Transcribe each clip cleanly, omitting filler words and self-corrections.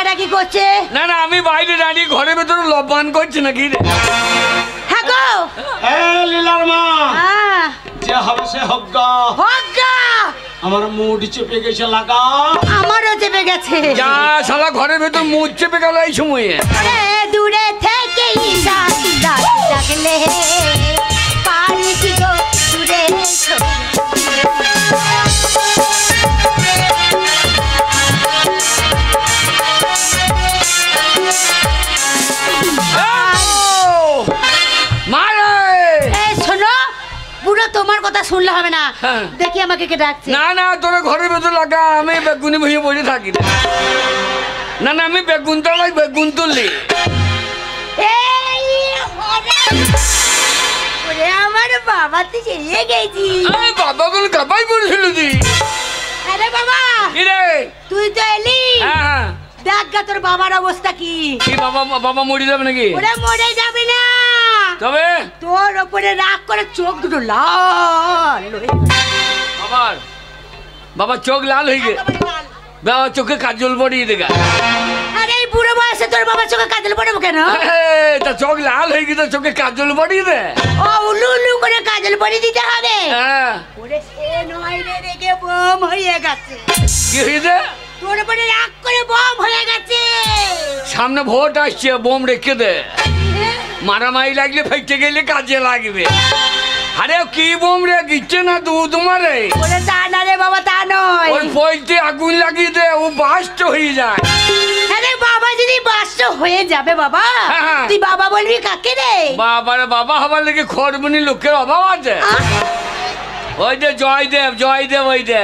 ডাকাডাকি করছে? না না আমি বাইরে দাঁড়িয়ে ঘরের ভেতরে লবণ করছি নাকি রে? হ্যাঁ গো লীলার মা, হ্যাঁ যে হবে সে হোক গা। আমার মুড চেপে গেছে লাগা। আমারও চেপে গেছে। যা শালা ঘরের ভেতর মুখ চেপে গেল এই সময়ে। দূরে থেকে ডাকলে পারি কি গো দূরে তোমার কথা শুনলে হবে না। দেখি আমাকে কে ডাকছে। না না তোর ঘরের ভেতর লাগা, আমি বেগুনি ভুঁয়ে বসে থাকি। না না আমি বেগুন তলাই বেগুন তুললি। আমার বাবা তো চেয়ে গেছি। বাবা কোন কাপাই পড়েছিল তুই? আরে বাবা তুই তো এলি। হ্যাঁ দেখ গা তোর বাবার অবস্থা কি। বাবা বাবা মরে যাবে নাকি? ওরা মরে যাবে না, তবে তোর উপরে রাগ করে চোখ দুটো লাল। বাবার বাবা চোখ লাল হয়ে গে, বাবা চোখে কাজল পড়িয়ে দেখা। আরে এই বুড়ো বয়সে তোর বাবার চোখে কাজল পড়বে কেন? তা চোখ লাল হয়ে গেছে, চোখে কাজল পড়িয়ে দে। ও উলু উলু করে কাজল পড়িয়ে দিতে হবে। ওরে সে নয় রে, রেগে বম হয়ে গেছে। কি হয়েছে? তোর উপরে রাগ করে বম হয়ে গেছে। সামনে ভোট আসছে, বোম রেখে দে। মারামারি লাগলে ফেটে গেলে কাজে লাগবে। আরে কি বোম রে, গিচ্ছে না দুধ মারে? ওরে তা না রে বাবা, তা নয়। ওই পয়তে আগুন লাগিয়ে দে, ও বাস্ট হয়ে যায়। আরে বাবা যদি বাস্ট হয়ে যাবে বাবা, তুই বাবা বলবি কাকে রে? বাবারে বাবা হবার লেগে খড়বনি লোকের অভাব আছে। ওই যে জয়দেব জয়দেব, ওই যে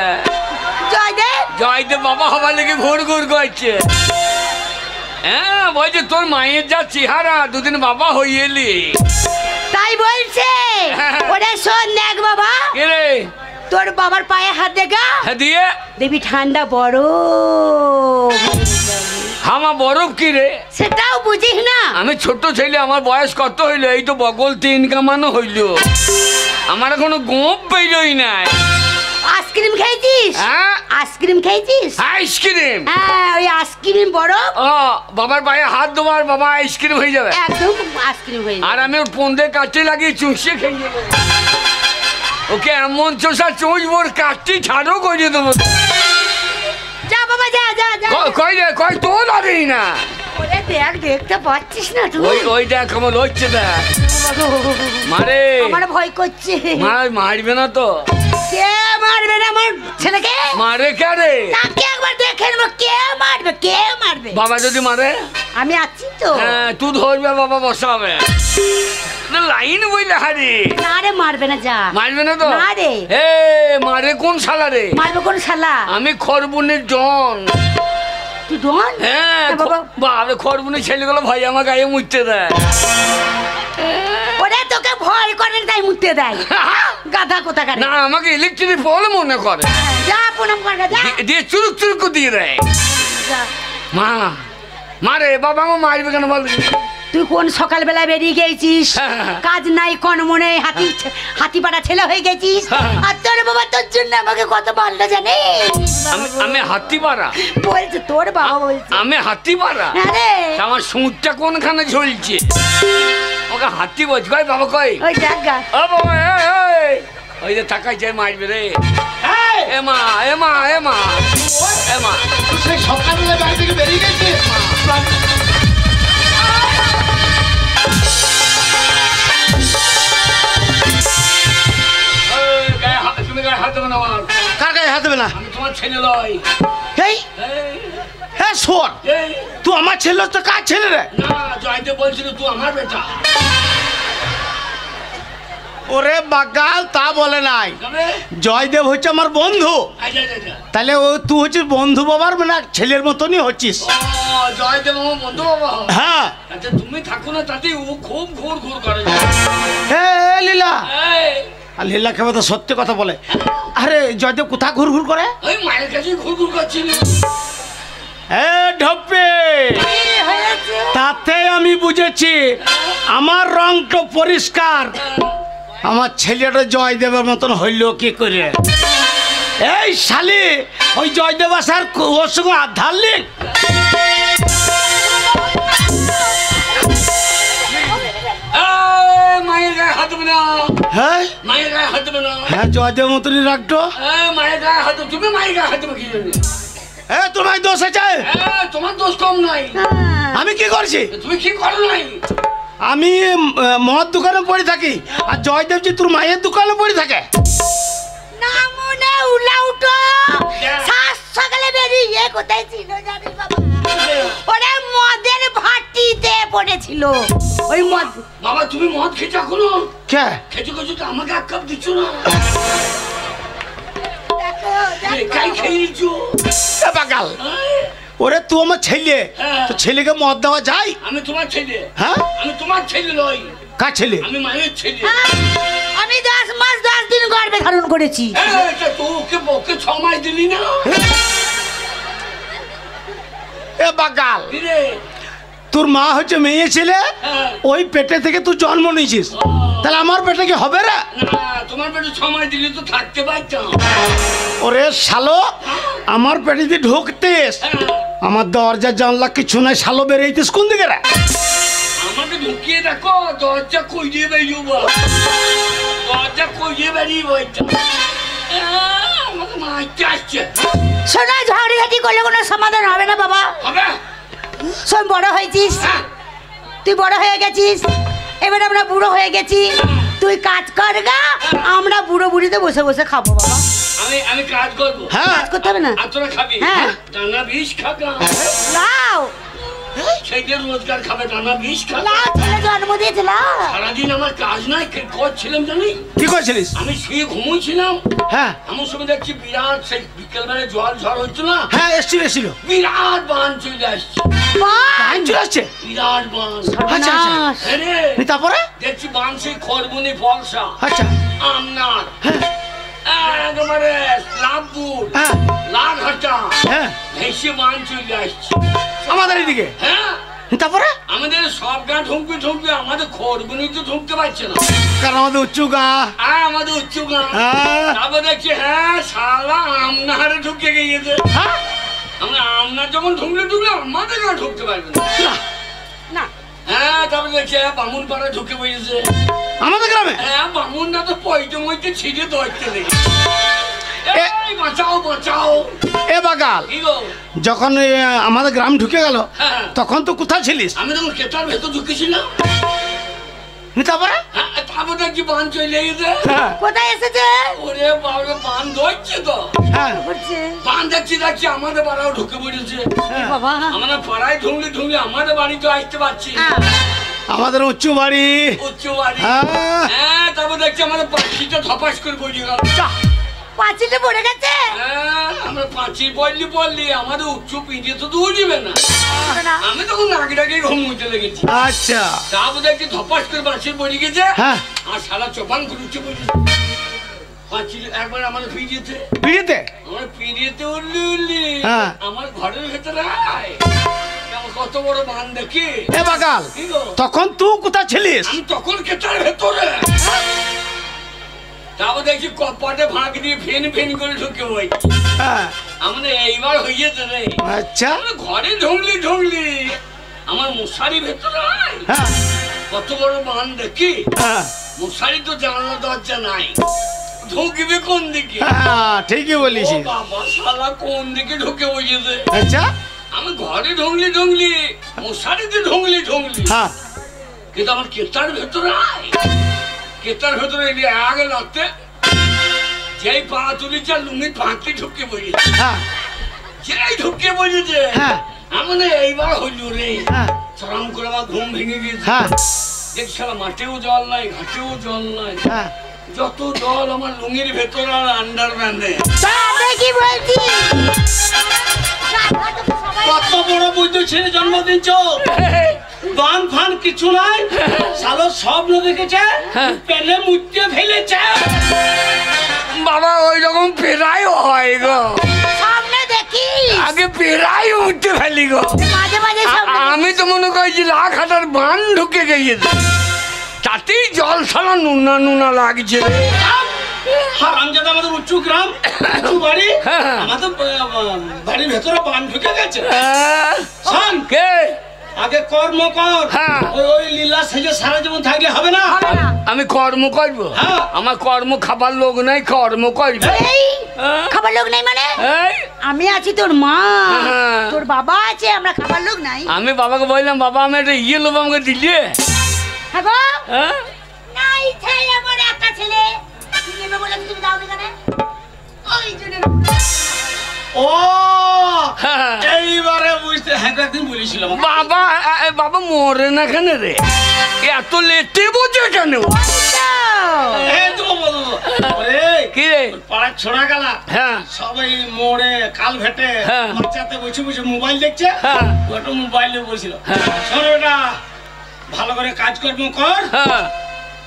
জয়দেব জয়দেব বাবা হবার লেগে ঘুর ঘুর করছে। হ্যাঁ ওই যে তোর মায়ের যা চেহারা, দুদিন বাবা হয়ে এলি তাই বলছে। ওরে শোন দেখ বাবা, কে রে তোর বাবার পায়ে হাত দেখা। হ্যাঁ দিয়ে দেবী ঠান্ডা বড় হামা বরফ কি রে? সেটাও বুঝিস না? আমি ছোট ছেলে, আমার বয়স কত হইলো? এই তো বগল 3 কামানো হইলো, আমার এখনো গোপ বেরোই নাই। আইসক্রিম খেয়েছিস? হ্যাঁ আইসক্রিম খেয়েছিস? আইসক্রিম? হ্যাঁ ওই আইসক্রিম বরফ। বাবার পায়ে হাত দেওয়ার বাবা আইসক্রিম হয়ে যাবে। একদম আইসক্রিম হয়ে যাবে। আর আমি ওর পন্দে কাটতে লাগিয়ে চুষে খেয়ে যাবো। ওকে এমন চোষা চুষবোর কাটতে ছাড়ও করে দেবো। যা বাবা যা যা যা। কই রে কই তো লাগেই না। ওরে দেখ, দেখতে পাচ্ছিস না তুই? ওই ওই দেখ কেমন হচ্ছে দেখ। মারে আমার ভয় করছে। মারবে না তো? কে মারবে না আমার ছেলেকে? মারে কে রে? তাকে একবার দেখে নেবো কে মারবে, কে মারবে। বাবা যদি মারে? আমি আছি তো। হ্যাঁ তুই ধরবে, বাবা বসাবে না লাইন বইলে। হারি না রে মারবে না, যা। মারবে না তো? না রে। এ মারে কোন শালা রে? মারবে কোন শালা? আমি খরবুনের জন। তুই ডন? হ্যাঁ বাবা খরবুনের ছেলেগুলো ভাই আমার গায়ে মুছতে দেয়। ওরে তোকে ভয় করে তাই মুতে দেয়, গাধা কোথাকার। না আমাকে ইলেকট্রিক বল মনে করে। যা প্রণাম করে যা। দিয়ে চুরুক চুরুক দিয়ে দেয়। মা মারে বাবা মা মারবে কেন বল? তুই কোন সকালবেলা বেরিয়ে গেছিস, কাজ নাই কোন মনে, হাতিপাড়া ছেলে হয়ে গেছিস। আর তোর বাবা তোর জন্য আমাকে কত মারলো জানিস? আমি হাতিপাড়া বলছে তোর বাবা, বলছে আমি হাতিপাড়া। আমার সুঁচটা কোনখানে ঝুলছে? ওকে হাতি বলছি। কই বাবা কই? ওই জায়গা। ও বাবা ওই যে থাকাই যায় মারবে রে। এ মা এ মা এ মা এ মা সেই সকালবেলা বাড়ি থেকে বেরিয়ে গেছে। তুমি গায়ে হাত দেবে না। কার গায়ে হাত দেবে না? আমি তোমার ছেলে লই। এই হ্যাঁ শোন, তুই আমার ছেলে তো কার ছেলে রে? না জয়দেব বলছিল তুই আমার বেটা। ওরে বাগাল তা বলে নাই, জয়দেব হচ্ছে আমার বন্ধু। তাহলে ও তুই হচ্ছিস বন্ধু বাবার মানে ছেলের মতনই হচ্ছিস। জয়দেব আমার বন্ধু বাবা? হ্যাঁ। তুমি থাকো না তাতে ও খুব ঘুর ঘুর করে। হ্যাঁ লীলা, আর লীলা কেবল তো সত্যি কথা বলে। আরে জয়দেব কোথা ঘুর ঘুর করে? ওই মায়ের কাছে ঘুর ঘুর করছিল। ঢপে তাতে আমি বুঝেছি আমার রং তো পরিষ্কার, আমার ছেলেটা জয়দেবের মতন হইল কি করে? এই শালি ওই জয়দেব আসার ওর সঙ্গে আধার লিঙ্ক। হাত দেবে না, হ্যাঁ মায়ের গায়ে হাত দেবে না। হ্যাঁ জয়দেব মতনই রাখতো। মায়ের গায়ে হাত দেবে, তুমি মায়ের গায়ে হাত দেবে কি জানি? তোমার দোষ আছে? তোমার দোষ কম নাই। আমি কি করছি? তুমি কি করো নাই? আমি মদ দোকানে পড়ে থাকি, আর জয়দেবজি তোর মায়ের দোকানে পড়ে থাকে। না মনে উলাউটো সাত সকালে বেরিয়ে কোথায় ছিল জানিস বাবা? ওরে মদের ভাটিতে পড়েছিল ওই মদ। বাবা তুমি মদ খেয়েছো এখনো? কে খেয়েছো খেয়েছো তো আমাকে এক কাপ দিচ্ছ না? দেখো একাই খেয়ে নিচ্ছো। বাগাল ওরে তুই আমার ছেলে, তো ছেলেকে মদ দেওয়া যায়? আমি তোমার ছেলে। হ্যাঁ আমি তোমার ছেলে নই। কার ছেলে? আমি মায়ের ছেলে। আমি 10 মাস 10 দিন গর্ভে ধারণ করেছি। তোকে বকে 6 মাস দিলি না? এ বাগাল কিরে? তোর মা হচ্ছে মেয়ে ছেলে, ওই পেটে থেকে তুই জন্ম নিয়েছিস, তাহলে আমার পেটে কি হবে রে? না তোমার পেটে 6 মাস দিলি তো থাকতে পারতাম। ওরে শালো, আমার পেটে দিয়ে ঢুকতিস, আমার দরজা জানলা কিছু নাই, শালো বেরিয়েছিস কোন দিকে রে? আমাকে ঢুকিয়ে দেখো, দরজা কই দিয়ে বেরিয়ে বল, দরজা কই দিয়ে বেরিয়ে বলটা। আমাকে মারতে আসছে। শোনা, ঝগড়াঝাটি করলে কোনো সমাধান হবে না বাবা। হবে? শোন, বড় হয়েছিস, তুই বড় হয়ে গেছিস, এবার আমরা বুড়ো হয়ে গেছি, তুই কাজ কর গা, আমরা বুড়ো বুড়িতে বসে বসে খাবো বাবা। আমি কাজ করবো। হ্যাঁ কাজ করতে হবে না? আর তোরা খাবি? হ্যাঁ। দানা বিষ খাগা, লাও সেইটা রোজগার খাবে, দানা বিষ খাবে। লাও, ছেলে জন্ম দিয়েছে লাও। সারাদিন আমার কাজ নাই, করছিলাম জানি। কি করছিলিস? আমি শুয়ে ঘুমোচ্ছিলাম, হ্যাঁ এমন সময় দেখছি বিরাট, সেই বিকেলবেলা জল ঝড় হচ্ছে না, হ্যাঁ এসছিল বিরাট বান চলে আসছে। বান চলে আসছে? বিরাট বান। আচ্ছা আচ্ছা, হ্যাঁ রে, তারপরে? দেখছি বান সেই খরবনি ফলসা, আচ্ছা আমনার, একেবারে লাভপুর, হ্যাঁ লাঘাটা, হ্যাঁ ভেসে বান চলে আসছে আমাদের এদিকে। হ্যাঁ, তারপরে? আমাদের সব গা ঢুকবে ঢুকবে, আমাদের খরবনি তো ঢুকতে পারছে না, কারণ আমাদের উচ্চ গা। আমাদের উচ্চ গা। হ্যাঁ। তারপর দেখছি হ্যাঁ শালা আমনারে ঢুকে গিয়েছে। হ্যাঁ? আমরা আমনার যখন ঢুকলে আমাদের গা ঢুকতে পারবে না। না, হ্যাঁ, তারপর দেখছি বামুন পাড়া ঢুকে বসেছে আমাদের গ্রামে? হ্যাঁ, বামুনটা তো পয়টা মইতে ছিঁড়ে ধরতে লেগে। এই বাঁচাও বাঁচাও। এ বাগাল, কি গো? যখন আমাদের গ্রাম ঢুকে গেল, হ্যাঁ, তখন তো কোথায় ছিলিস? আমি তখন কেতার ভেতর ঢুকেছিলাম। তারপরে? হ্যাঁ, তারপর দেখছি বান চলে গেছে। হ্যাঁ কোথায় এসেছে? ওরে বাবা, বান ধরছে তো। হ্যাঁ করছে বান দেখছি আমাদের পাড়াও ঢুকে পড়েছে। বাবা। আমরা পাড়ায় ঢুকলে আমাদের বাড়ি তো আসতে পারছি। আমাদের উচ্চ বাড়ি। উচ্চ বাড়ি। হ্যাঁ। হ্যাঁ, তারপর দেখছি আমাদের পাঁচিলটা ধপাস করে পড়ে গেল। পাঁচিলে পড়ে গেছে? হ্যাঁ, আমরা পাঁচিল পড়লি আমাদের উচ্চ পিঁড়ে তো দূর দিবে না। আমি তখন নাকি ঘুমোতে লেগেছি। আচ্ছা, তারপর দেখছি ধপাস করে পাঁচিল পড়ে গেছে। হ্যাঁ, আর সারা চপান করে উঠে পড়েছে পাঁচিল। একবার আমাদের পিঁড়েতে পিড়িতে আমার পিঁড়েতে উঠলি, হ্যাঁ। আমার ঘরের ভেতরে আয়। আমার কত বড় বান দেখি। এ বাগাল, কি গো? তখন তুই কোথায় ছিলিস? আমি তখন কেটার ভেতরে। তারপর দেখছি কপাটে ভাগ দিয়ে ফেন ফেন করে ঢুকে বই। হ্যাঁ আমাদের এইবার হইয়েছে রে। আচ্ছা, আমরা ঘরে ঢুকলি আমার মশারি ভেতরে আয়। হ্যাঁ কত বড় বান দেখি। হ্যাঁ মশারি তো জানলা দরজা নাই, ঢুকবে কোন দিকে? হ্যাঁ, ঠিকই ও বলিস। বাবা, শালা কোন দিকে ঢুকে বসেছে। আচ্ছা, আমি ঘরে ঢুকলি মশারিতে ঢুকলি হ্যাঁ কিন্তু আমার কেতার ভেতরে আয়। কেতার ভেতরে এলি আগে লাগতে যেই পা তুলিছে লুঙ্গি পাঁচটি ঢুকে বসেছে। হ্যাঁ যেই ঢুকে বসেছে হ্যাঁ মানে এইবার হইল রে। হ্যাঁ চরম করে আমার ঘুম ভেঙে গেছে। হ্যাঁ দেখছি মাঠেও জল নাই, ঘাটেও জল নাই, হ্যাঁ যত জল আমার লুঙ্গির ভেতর আর আন্ডারপ্যান্টে। কি বলছি? কত বড় বৈদ্য ছেলে জন্ম দিচ্ছ, বান ফান কিছু নাই, শালো স্বপ্ন দেখেছে, পেলে মুচতে ফেলেছে। বাবা ওই রকম পেরাই হয় গো, সামনে দেখি আগে পেরাই উঠতে ফেলি গো। মাঝে মাঝে আমি তো মনে করছি লাখ হাজার বান ঢুকে গিয়েছে, তাতেই জল ছাড়া নুনা নুনা লাগছে। হারামজাদা, আমাদের উঁচু গ্রাম, উঁচু বাড়ি, আমাদের বাড়ির ভেতরে বান ঢুকে গেছে। শোন, কে আগে কর্ম কর। হ্যাঁ। ওই লীলা সেজে সারা জীবন থাকলে হবে না। হবে না। আমি কর্ম করবো? হ্যাঁ। আমার কর্ম খাবার লোক নাই, কর্ম করবো। এই হ্যাঁ। খাবার লোক নাই মানে? এই, আমি আছি, তোর মা, হ্যাঁ। তোর বাবা আছে, আমরা খাবার লোক নাই। আমি বাবাকে বললাম, বাবা আমি একটা ইয়ে লোক আমাকে দিলে। হ্যাঁ গো, হ্যাঁ? নাই ছেলে আমার একটা ছেলে, তুমি নেবে বলে তুমি দাও কেন? ওই জন্য। ও হ্যাঁ। এইবারে বুঝতে, হ্যাঁ একদিন বলেছিলাম। বাবা বাবা মরে না কেন রে? এত লেটে বোঝে কেন? কি রে পাড়ার ছোড়া গালা, হ্যাঁ সবাই মোড়ে কাল ভেটে হ্যাঁ। বাচ্চাতে বসে বসে মোবাইল দেখছে। হ্যাঁ। ওটা মোবাইলে বলছিল, হ্যাঁ। শোনো বেটা, ভালো করে কাজকর্ম কর, হ্যাঁ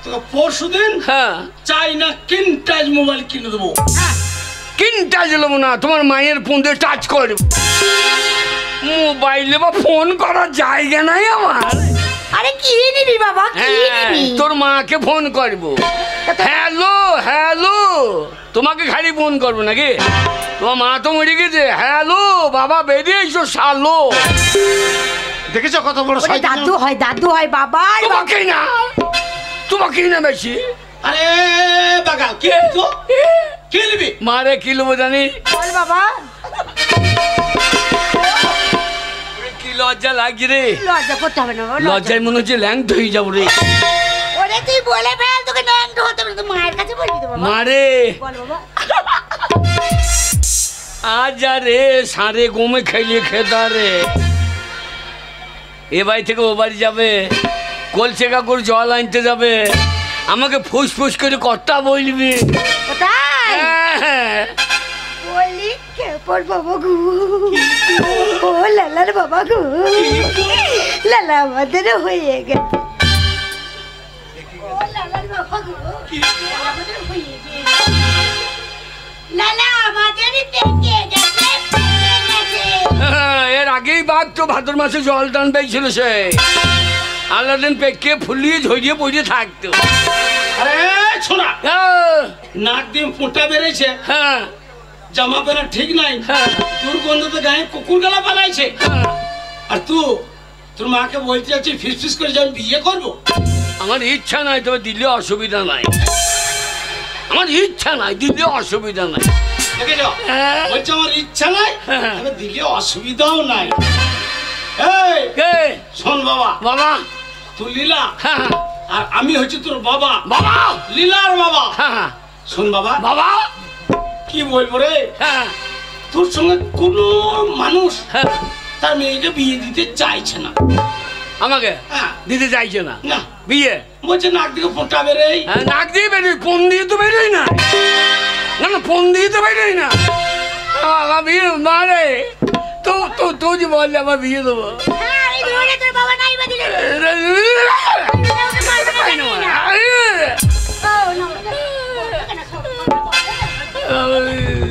তোকে পরশুদিন হ্যাঁ চাইনা কিনটাজ মোবাইল কিনে দেবো। কিনটা দিলাম না, তোমার মায়ের ফোন দিয়ে টাচ করব। মোবাইলে বা ফোন করার জায়গা নাই আমার। আরে কি নিবি বাবা, কি হ্যাঁ, নিবি? তোর মাকে ফোন করবো। হ্যালো হ্যালো, তোমাকে খালি ফোন করবো নাকি? তোমার মা তো মরে গেছে। হ্যালো বাবা, বেরিয়ে এসো শালো। দেখেছো কত বড় ওরে সাইজ? দাদু হয়, দাদু হয় বাবা। তোমাকেই না, তোমাকেই না বেশি। আরে বাগা, কি তো কি নিবি? মারে কি লোবো জানি? বল বাবা। কি লজ্জা লাগছে রে। লজ্জা করতে হবে না বাবা, লজ্জা। লজ্জায় মনে হচ্ছে ল্যাংট হয়ে যাবো রে। ওরে তুই বলে ফেল, তোকে ন্যাংটো হতে হবে না, তুই মায়ের কাছে বলবি তো বাবা। মারে বল বাবা। আজ রে সারে গমে খাইলে খেতা রে। এ বাড়ি থেকে ও বাড়ি যাবে, কলসে কাকুর জল আনতে যাবে, আমাকে ফুস ফুস করে কথা বলবি। কোথায় হ্যাঁ। বলি কে পর বাবা গো, ও লালার বাবা গো, লালা আমাদের হয়ে গেছে। ও লালার বাবা গো, আমাদের হয়ে গেছে। লালা আমাদের পেকে গেছে, পেকে গেছে। হ্যাঁ, এর আগেই বাঘ তো ভাদ্র মাসে জল টান পেয়েছিল সে। আলাদিন পেকে ফুলিয়ে ঝরিয়ে পড়িয়ে থাকতো। আরে ছোড়া, হ্যাঁ, নাক দিয়ে ফোঁটা বেড়েছে, হ্যাঁ, জামা পরা ঠিক নাই, হ্যাঁ, দুর্গন্ধতে গায়ে কুকুর গালা পালাইছে। হ্যাঁ। আর তোর মাকে বলতে যাচ্ছি ফিস ফিস করে যে আমি বিয়ে করবো। আমার ইচ্ছা নাই, তবে দিলে অসুবিধা নাই। আমার ইচ্ছা নাই, দিলে অসুবিধা নাই। দেখেছ, হ্যাঁ। বলছে আমার ইচ্ছা নাই, হ্যাঁ। তবে দিলে অসুবিধাও নাই। এই কে? শোন বাবা, বাবা। তুই লীলা হ্যাঁ, আর আমি হচ্ছে তোর বাবা, বাবা। লীলার বাবা। হ্যাঁ, শোন বাবা, বাবা। কি বলবো রে, হ্যাঁ, তোর সঙ্গে কোনো মানুষ হ্যাঁ। তার মেয়েকে বিয়ে দিতে চাইছে না। আমাকে হ্যাঁ। দিতে চাইছে না না, বিয়ে? বলছে নাক দিকে ফোঁটা বেরোই। হ্যাঁ, নাক দিয়ে বেরোই, ফোন দিয়ে তো বেরোই না। না না, ফোন দিয়ে তো বেরোই না। আমার বিয়ে মারে তো তো তো যে বললে আমার বিয়ে দেবো। হ্যাঁ, এই ধরে তোর বাবা নাই বা দিলে।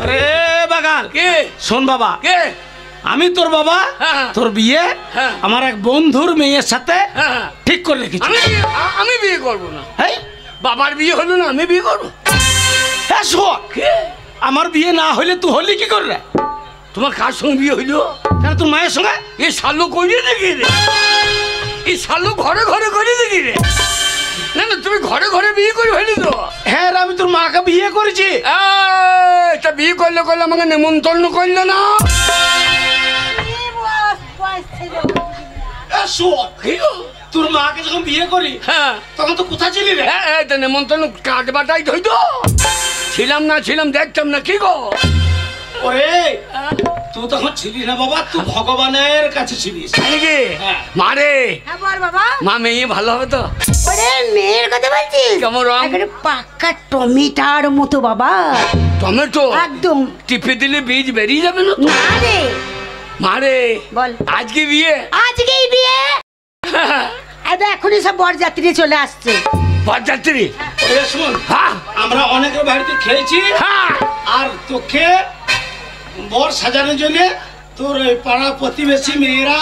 আরে বাগান, কে? শোন বাবা, কে? আমি তোর বাবা, হ্যাঁ। তোর বিয়ে হ্যাঁ। আমার এক বন্ধুর মেয়ের সাথে হ্যাঁ। ঠিক করে রেখেছি। আমি বিয়ে করবো না। হেই, বাবার বিয়ে হলো না, আমি বিয়ে করবো। হ্যাঁ শোন, কে? আমার বিয়ে না হলে তুই হলি কি করে? তোমার কার সঙ্গে বিয়ে হইলো? কেন তোর মায়ের সঙ্গে? এ শালু কইরে দেখি রে, এই শালু ঘরে ঘরে করে দেখি রে। না না, তুমি ঘরে ঘরে বিয়ে করে ফেলি তো। হ্যাঁ রে, আমি তোর মাকে বিয়ে করেছি। তা বিয়ে করলে করলে আমাকে নেমন্তন্ন করলে না। শোন, কি গো? তোর মাকে যখন বিয়ে করি হ্যাঁ, তখন তো কোথায় ছিলি রে? তো নেমন্তন্ন কাঠ বাটাই ধইতো। ছিলাম না ছিলাম দেখতাম না, কি গো? ওরে, তুই তখন ছিলি না বাবা, তুই ভগবানের কাছে ছিলিস। নাকি? হ্যাঁ। মারে হ্যাঁ বল বাবা। মা মেয়ে ভালো হবে তো? ওরে মেয়ের কথা বলছিস? কেমন রং? একেবারে পাক্কা টমেটার মতো বাবা, টমেটো একদম। টিপে দিলে বীজ বেরিয়ে যাবে না তো? না রে। মারে বল। আজকে বিয়ে? আজকেই বিয়ে। এটা এখনই সব বরযাত্রী চলে আসছে। বরযাত্রী? ওরে শোন, হ্যাঁ, আমরা অনেকের বাড়িতে খেয়েছি, হ্যাঁ। আর তোকে বর সাজানোর জন্য তোর ওই পাড়া প্রতিবেশী মেয়েরা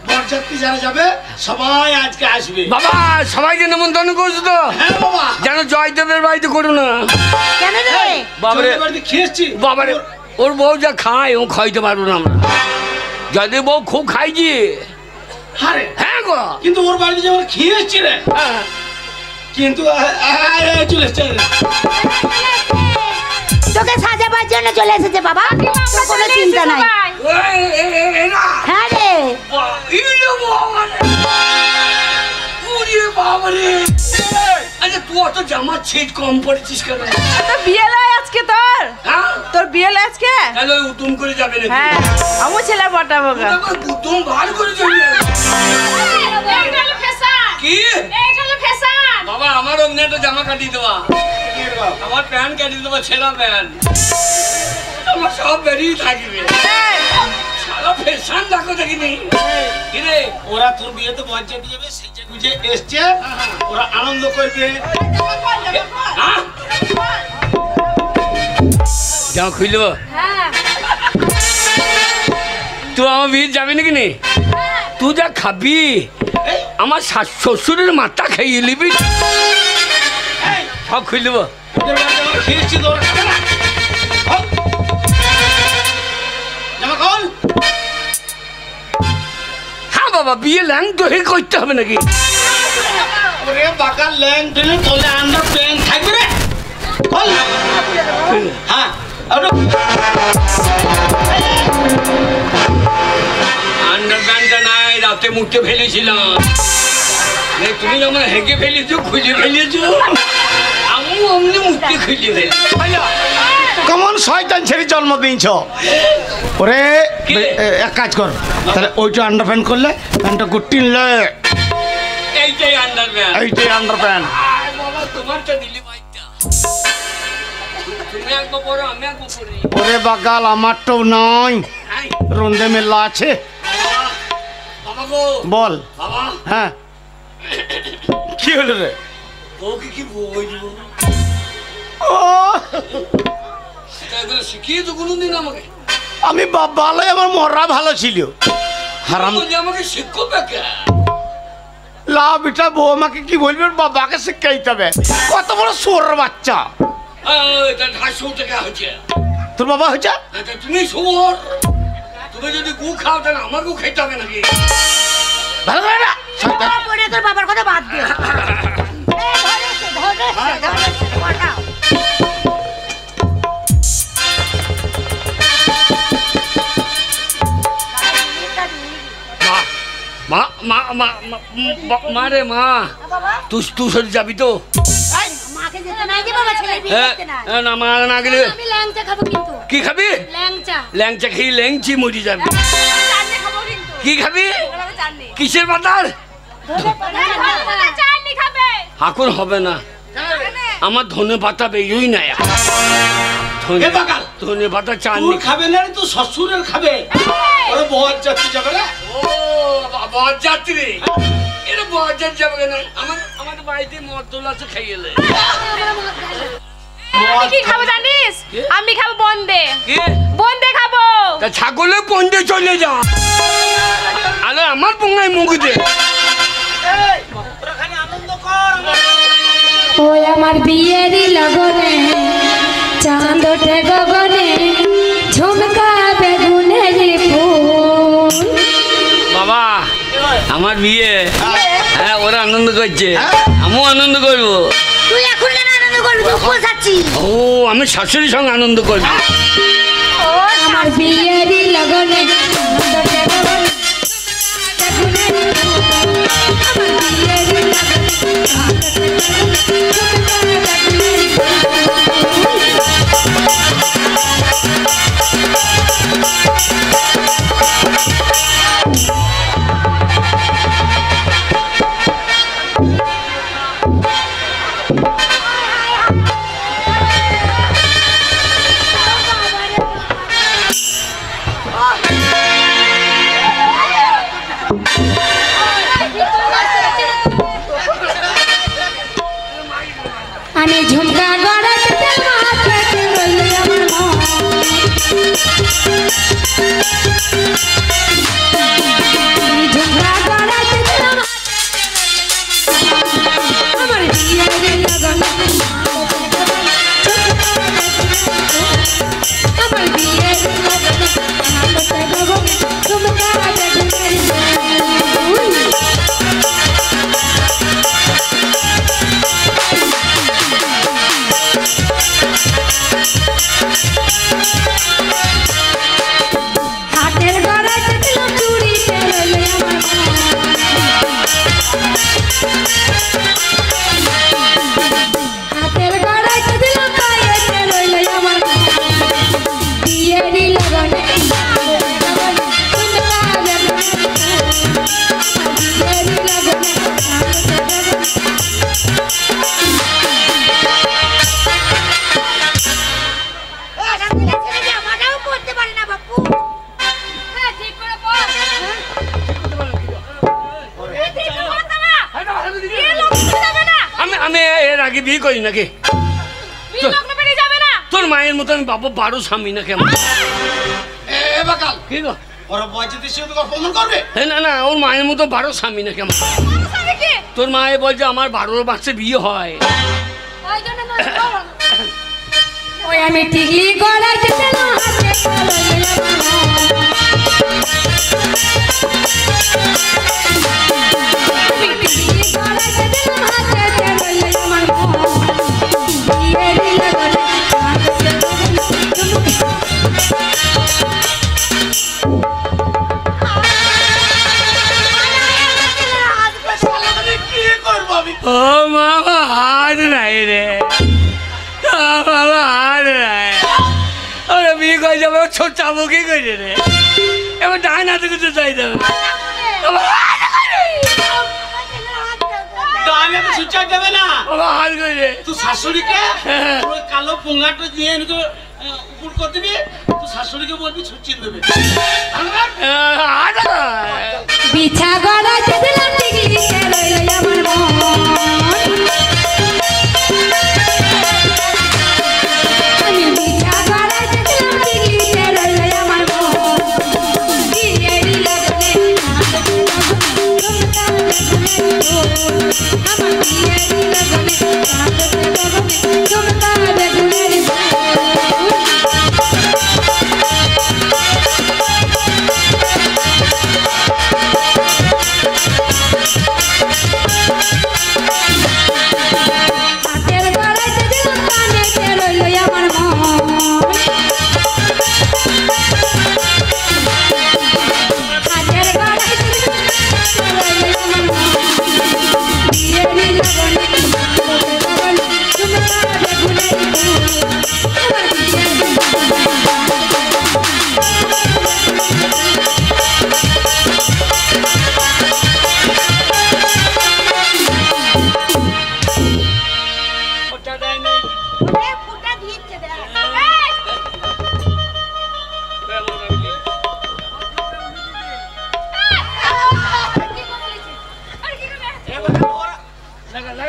বরযাত্রী যারা যাবে সবাই আজকে আসবে। বাবা সবাইকে নেমন্তন্ন করছো তো? হ্যাঁ বাবা। যেন জয়দেবের বাড়িতে করো না। কেন রে? বাবারে, তোদের বাড়িতে খেয়েছি। বাবারে, ওর বউ যা খায় ও খাইতে পারবো না আমরা। জয়দেব বউ খুব খাইছি। আরে হ্যাঁ গো। কিন্তু ওর বাড়িতে যে আমরা খেয়ে এসছি রে, কিন্তু চলে এসছে। তোকে সাজাবার জন্য চলে এসেছে বাবা, তোর কোনো চিন্তা নাই। হ্যাঁ রে, আচ্ছা তুই অত জামা ছিট কম পড়েছিস কেন? তোর বিয়ে লয় আজকে, তোর হ্যাঁ তোর বিয়ে লয় আজকে। তাহলে উতুম করে যাবে নাকি? হ্যাঁ আমু ছেলে পটাবো গা। উতুম বার করে যাবে কি? বাবা আমার অমনি একটা জামা কাটিয়ে দেওয়া, আমার প্যান্ট কাটিয়ে দেওয়া, ছেঁড়া প্যান্ট, আমার সব বেরিয়ে থাকবে। সারা ফ্যাশন দেখো দেখিনি কিরে। ওরা তোর বিয়েতে বরযাত্রী যাবে, সেজে গুজে এসছে, ওরা আনন্দ করবে। জামা খুলব? তুই আমার বিয়ে যাবি নাকি নি? তুই যা খাবি আমার শ্বশুরের মাথা খাইয়ে নিবি, সব খুলে দেবো। ওদের বাড়িতে আমরা খেয়েছি তো, ওরা খাবে না। খোল। জামা খোল। হ্যাঁ বাবা, বিয়ে ল্যাং তো হে করতে হবে নাকি? ওরে বাঁকা ল্যাং দিলে তোলে আন্ডার প্যান্ট থাকবে রে। খোল। হ্যাঁ আন্ডার প্যান্টটা নাই, রাতে মুখে ফেলেছিলাম। তুমি যেমন হেঁকে ফেলেছো, খুঁজে ফেলেছো, আমি অমনি মুখে খুঁজে ফেলি। কেমন শয়তান ছেড়ে জন্ম দিয়েছ। ওরে এক কাজ কর, তাহলে ওইটা আন্ডার প্যান্ট করলে প্যান্টটা গুটি নিলে, এইটাই আন্ডার প্যান্ট, এইটাই আন্ডার প্যান্ট। বাবা তোমারটা দিলি ভাইটা, তুমি একবার পড়ো আমি একবার পড়ি। ওরে বাগাল আমারটাও নয়, রন্দে মেলা আছে। বাবা গো বল। বাবা হ্যাঁ কি হলো রে? ওকে কি বলবো, ও শিখিয়ে তো কোনোদিন আমাকে। আমি ভালোই, আমার মরা ভালো ছিল। হারাম আমাকে শিক্ষক লাভ, এটা বউ আমাকে কি বলবে, বাবাকে শিখাইতে হবে। কত বড় সোর বাচ্চা। তোর বাবা হয়েছে? তুমি শুয়োর, তুমি যদি গু খাও তাহলে আমাকেও খেতে হবে নাকি? ভালো করে না তোর বাবার কথা বাদ দে। মা রে মা, তুই সরে যাবি তো? না মা না গেলে কি খাবি? ল্যাংচা খেয়ে ল্যাংচি মরি যাবি। কি খাবি? কিসের বাতার? এখন হবে না, আমার ধনে পাতা বেরোই না। ধনে পাতা চাননি খাবে না, তো শ্বশুরের খাবে। ওরে বরযাত্রী যাবে না? ও বরযাত্রী, এটা বরযাত্রী যাবে কেন? আমাদের বাড়িতে মদ্দল আছে, খাইয়েলে। আমি কি খাবো জানিস? আমি খাবো বন্দে। বন্দে খাবো। তা ছাগলে বন্দে চলে যা, আরে আমার পোঙায় মুখ দে। ওই আমার বিয়েরই লগনে চাঁদ ওঠে গগনে, ঝুমকা বেগুনের ফুল। বাবা আমার বিয়ে, হ্যাঁ ওরা আনন্দ করছে, আমিও আনন্দ করবো। তুই এখন কেন আনন্দ করবি? তুই কোথাচ্ছিস? ও আমি শাশুড়ির সঙ্গে আনন্দ করবো। আমার বিয়েরই লগনে চাঁদ ওঠে গগনে, বেগুনের ফুল। আমার বিয়েরই লগনে চাঁদ ওঠে গগনে, ঝুমকা বেগুনের ফুল। আমি ঝুমকা গড়াতে মাথাতে রইল আমার মন। আমি ঝুমকা গড়াতে আমার বিয়ের লগন, আমার বিয়ের লগন ঝুমকা বেগুনের ফুল। বিয়ে করি নাকি? বিয়ে লগ্ন পেরিয়ে যাবে না। তোর মায়ের মতো আমি বাবা 12 স্বামী না কেমন? এ বাকাল কি গো? ওরা বয়সে সে তো অপমান করবে। না না, ওর মায়ের মতো 12 স্বামী না কেমন? স্বামী কি? তোর মায়ে বলছে আমার 12 বাচ্চা বিয়ে হয়। ওই জন্য না। ওই আমি টিকলি গড়াইতে দিলাম হাতে লইয়া আমি টিকলি গড়াইতে দিলাম হাতে লইয়া আমার বিয়ে দিলে গলে কি করবো আমি? ও মামা হাত নাই রে, বাবা হাত নাই। ওরা বিয়ে করে যাবে, ছোট চাবো কি করে রে? এবার ডাইন হাতে কিছু চাই দেবে। ডানে তো সুচার দেবে না। বাবা হাত করে তুই শাশুড়িকে ওই কালো পোঙ্গাটা দিয়ে এনেকে উপর করে দিবি, তুই শাশুড়িকে বলবি ছুচিয়ে দেবে। হাত বিছা গড়াইতে দিলাম টিকলি কে লইয়া আমার আমি বিছা গড়াইতে দিলাম টিকলি কে লইয়া আমার বিয়ে দিলে গলে আমার বিয়ে দিলে গলে চুমকা বেগুনের হাতের গড়াইতে দিলাম কানে কে রইল আমার মন হাতের গড়াইতে দিলাম রইল আমার মন বিয়ে দিল গলে চুমকা বেগুনের আমার বিয়ে ফুটা দিচ্ছে দেখ।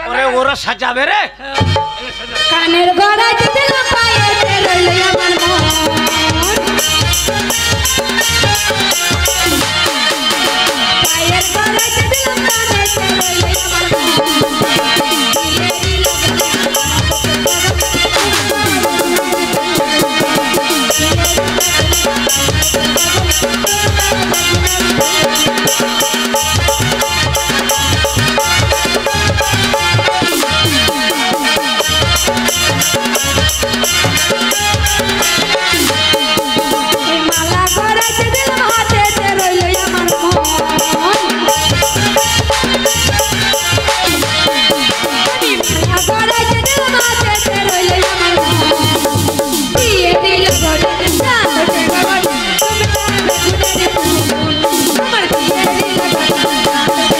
ওরে ওরা সাজাবে রে। কানের গড়াইতে দিলাম পায়েতে রইল আমার মন পায়ের গড়াইতে দিলাম কানেতে রইল আমার মন বিয়ে দিল এই মালা গড়াইতে দিলাম হাতেতে রইল আমার মন মালা গড়াইতে দিলাম হাতেতে রইল আমার মন বিয়ে দিল গড়ে চাঁদতে গড়ে তুমি তাবে গুনের ফুল আমার বিয়ে দিল গড়ে চাঁদতে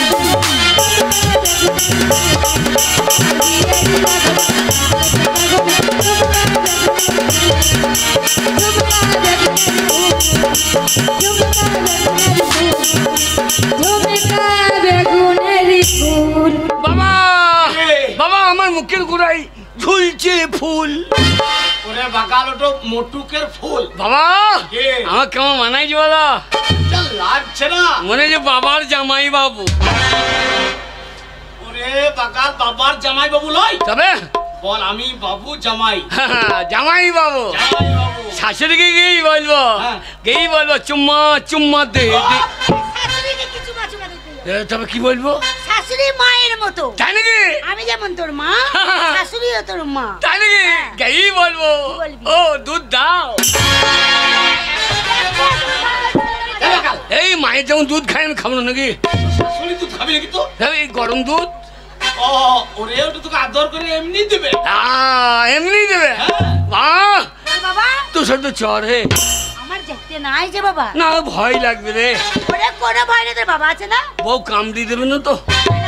বিয়ে দিল ফুল বাবা, বাবা আমার মুখের গোড়ায় ঝুলছে ফুল। ওরে বাকাল ওটা মোটুকের ফুল। বাবা কে? আমার কেমন মানাইছে বলো? যা লাগছে না। মনে যে বাবার জামাই বাবু। ওরে বাকাল বাবার জামাই বাবু লয়। তবে বল আমি বাবু জামাই। জামাই বাবু জামাই বাবু। শাশুড়িকে গিয়েই বলবো, হ্যাঁ। গিয়েই বলবো চুম্মা চুম্মা দে দে। শাশুড়িকে কিছু বাঁচুবা দিতে হবে। তবে কি বলবো? শাশুড়ি মায়ের মতো। তাই নাকি? আমি যেমন তোর মা, শাশুড়িও তোর মা। তাই নাকি? গিয়েই বলবো বলবি। ও দুধ দাও। এই মায়ের যেমন দুধ খাই আমি খাবো না নাকি? শাশুড়ি তুই খাবি নাকি তো? এই গরম দুধ ও ওরে ওটা তোকে আদর করে এমনি দেবে। এমনি দেবে। হ্যাঁ। বাহ বাবা তোর সাথে চর হে। আমার দেখতে নাই যে বাবা। না ভয় লাগবে রে। ওরে কোনো ভয় নেই, তোর বাবা আছে না? বউ কামড়ি দেবে না তো?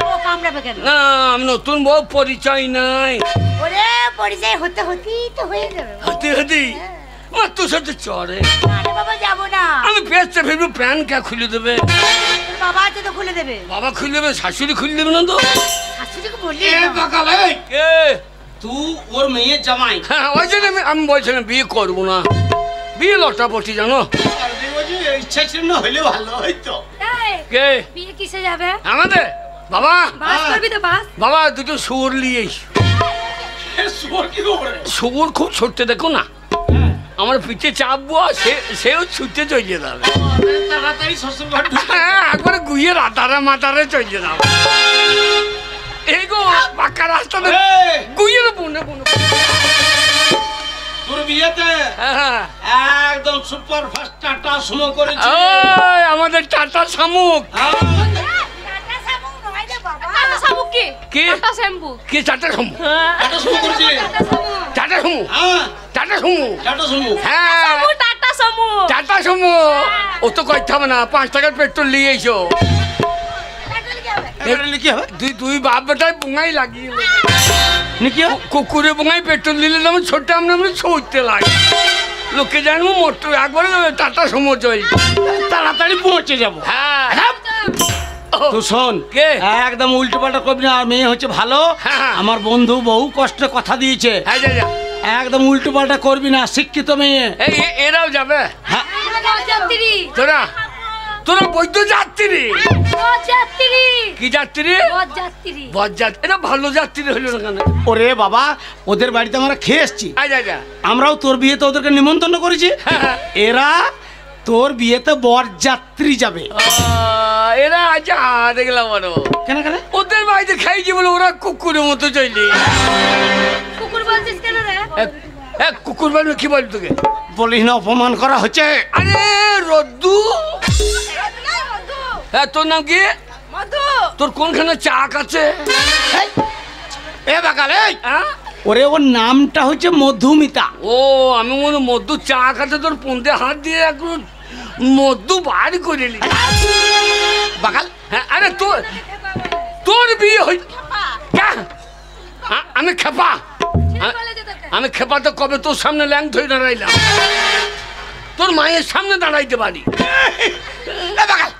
ও কামড়াবে কেন? না আমি নতুন বউ, পরিচয় নাই। ওরে পরিচয় হতে হতেই তো হয়ে যাবে। হতে হতে আমার তোর সাথে চরে। আরে বাবা যাবো না। আমি পেঁচতে ফেলবো, প্যান কে খুলে দেবে? তোর বাবা আছে তো খুলে দেবে। বাবা খুলে দেবে, শাশুড়ি খুলে দেবে না তো? শাশুড়িকে বললি এ না। বাকাল এই কে? তুই ওর মেয়ে জামাই। হ্যাঁ ওই জন্য আমি বলছিলাম বিয়ে করবো না, বিয়ে লটাপটি জানো। ইচ্ছা ছিল না হইলে ভালো হইতো। কে বিয়ে কিসে যাবে? আমাদের বাবা বাস করবি তো বাস। বাবা দুটো শুয়োর নিয়ে শুয়োর খুব ছুটতে দেখো না, আমার পিঠে চাপবো সেও ছুটতে চলে যাবে। তাড়াতাড়ি শ্বশুর ঘর হ্যাঁ একবারে গুইয়ে রাতারে মাতারে চলে যাবে। এই গো পাকা রাস্তাতে গুইয়ে বনে বনে। তোর বিয়েতে হ্যাঁ একদম সুপার ফাস্ট টাটা সুমো করেছে। ওই আমাদের টাটা শামুক। টাটা সামুক নয় রে বাবা। টাটা শামুক কি? কি? Tata shampoo. কি টাটা শামুক? টাটা সুমো করেছে। টাটা শামুক। হ্যাঁ টাটা শামুক। Tata Sumo. হ্যাঁ ও টাটা শামুক। টাটা শামুক। ও তো কইতে হবে না, 5 টাকার পেট্রোল নিয়ে এসো। এবারে কি হবে? তুই বাপ বেটায় বুঙাই লাগিয়ে নাকি কুকুরে বুঙাই পেট্রোল দিলে যেমন ছোট্ট আমরা ছুটতে লাগে, লোকে জানবো মোটর একবারে টাটা সুমো চলছে। তাড়াতাড়ি পৌঁছে যাবো। হ্যাঁ তো শোন, কে? একদম উল্টো পাল্টা করবি না। আর মেয়ে হচ্ছে ভালো, হ্যাঁ। আমার বন্ধু বহু কষ্টে কথা দিয়েছে। হ্যাঁ যা যা। একদম উল্টো পাল্টা করবি না, শিক্ষিত মেয়ে। এরাও যাবে? হ্যাঁ যাত্রী। তোরা বৈদ্য যাত্রী? যাত্রী। কি যাত্রী? যাত্রী। বরযাত্রী। এটা ভালো যাত্রী হইল না কেন? ওরে বাবা, ওদের বাড়িতে আমরা খেয়ে এসছি। যা যা। আমরাও তোর বিয়েতে ওদেরকে নিমন্ত্রণ করেছি। হ্যাঁ। এরা তোর বিয়েতে বরযাত্রী যাবে। এরা আচ্ছা দেখলাম আরো কেন কেন? ওদের বাড়িতে খাইছি বলে ওরা কুকুরের মতো চলি। কুকুর বলছিস কেন রে? কুকুর বলবে কি বল তোকে? বলিস না, অপমান করা হচ্ছে। আরে রদ্দু। হ্যাঁ তোর নাম কি? মধু। তোর কোনখানে চাক আছে? এ বাকাল, হ্যাঁ ওরে ওর নামটা হচ্ছে মধুমিতা। ও আমি মনে মধু চাক আছে, তোর পুঁতে হাত দিয়ে একটু মধু বার করে নি বাকাল। হ্যাঁ আরে তোর বিয়ে হই আমি খেপা। আমি খেপা তো কবে তোর সামনে ল্যাং ধরে দাঁড়াইলাম, তোর মায়ের সামনে দাঁড়াইতে পারি।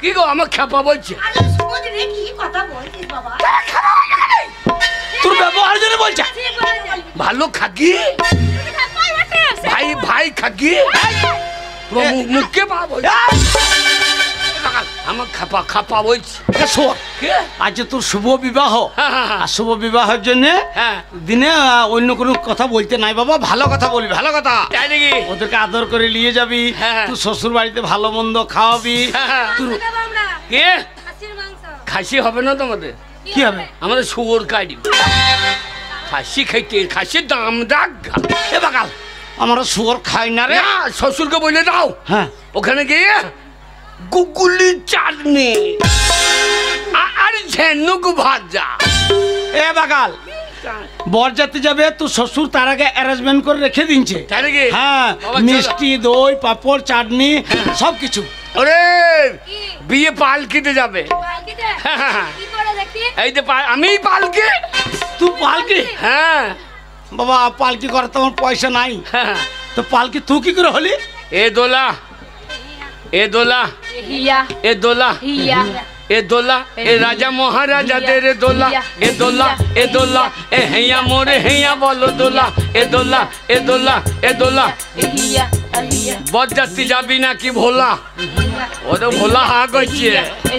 কি গো আমার খেপা বলছে? কি কথা বলছিস বাবা? তোর ব্যবহার জন্য বলছে ভালো খাকি ভাই খাকি মুখে আমার খাপা খাপা বলছে। আজ তোর শুভ বিবাহ, আর শুভ বিবাহের জন্য হ্যাঁ দিনে অন্য কোনো কথা বলতে নাই বাবা। ভালো কথা বলবি, ভালো কথা। তাই নাকি? ওদেরকে আদর করে নিয়ে যাবি, হ্যাঁ। তুই শ্বশুর বাড়িতে ভালো মন্দ খাওয়াবি। হ্যাঁ। তোর কে খাসির মাংস। খাসি হবে না তোমাদের? কি হবে? আমাদের শুয়োর কাটি খাসি খাইতে, খাসির দাম রাখ। এ বাকাল, আমরা শুয়োর খাই না রে। শ্বশুরকে বলে দাও হ্যাঁ, ওখানে গিয়ে গুগুলি চাটনি আর ঝেনুক ভাজা। এ বাকাল, বরযাত্রী যাবে, তুই শ্বশুর তার আগে অ্যারেঞ্জমেন্ট করে রেখে দিনছে। তাই নাকি? হ্যাঁ, বাবা, মিষ্টি, দই, পাঁপড়, চাটনি সব কিছু। ওরে বিয়ে পালকিতে যাবে। পালকিতে? হ্যাঁ। কি করে দেখি? এই যে আমি পালকি। তুই পালকি? হ্যাঁ বাবা, পালকি করার তো আমার পয়সা নাই। হ্যাঁ। তো পালকি তুই কি করে হলি? এ দোলা এ দোলা হিয়া এ দোলা হিয়া এ দোলা এ রাজা মহারাজাদের দোলা এ দোলা এ দোলা এ হেয়া মোরে হেয়া বলো দোলা এ দোলা এ দোলা এ দোলা। হিয়া হিয়া বরযাত্রী যাবি নাকি ভোলা? ও তো ভোলা হা করছে।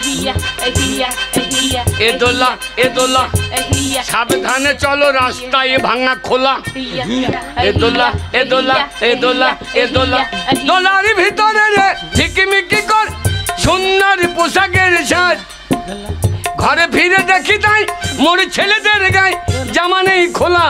হিয়া হিয়া হিয়া এ দোলা এ দোলা হিয়া সাবধানে চলো রাস্তায় ভাঙা খোলা। হিয়া এ দোলা এ দোলা এ দোলা এ দোলা। দোলার ভিতরে রে ঝিকিমিকি কর সুন্দর পোশাকের সাজ, ঘরে ফিরে দেখি তাই মোর ছেলেদের গায়ে জামা নেই খোলা।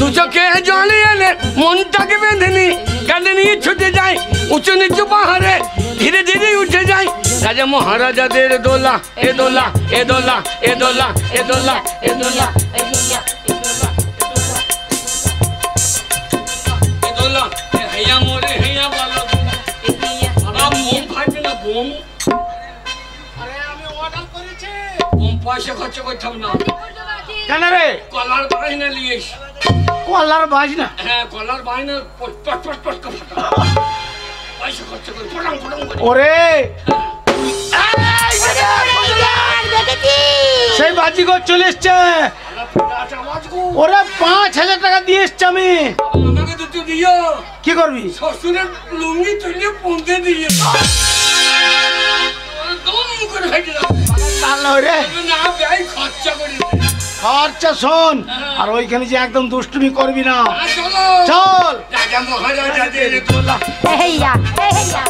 দু চোখে জল এলে মনটাকে বেঁধেনি, কাঁধে নিয়ে ছুটে যায় উঁচু নিচু পাহাড়ে, ধীরে ধীরে উঠে যায় রাজা মহারাজাদের দোলা এ দোলা এ দোলা এ দোলা এ দোলা এ দোলা এ দোলা এ হেয়া মোরে হেয়া বলো বোম খাইবে না বোম? আরে আমি অর্ডার করেছি। বোম পয়সা খরচ করতে হবে না। কেন রে? কলার বাহিনা নিয়ে এসে। কলার বাজ না? হ্যাঁ কলার বাহিনা পট পট পট পট ফাটা পয়সা খরচ করে ফটাং ফটাং করে। ওরে দেখেছি। সেই বাজিগর চলে এসছে। ওরে 5,000 টাকা দিয়ে এসছি আমি। আমাকে দুটো দিও। কি করবি? শ্বশুরের লুঙ্গি তুলে পৌঁছে দিও। দম করে ফেটে যাবে। রে না ব্যয় খরচা করি খরচা শোন, আর ওইখানে যে একদম দুষ্টুমি করবি না। চলো চল রাজা মহারাজা হেইয়া হেইয়া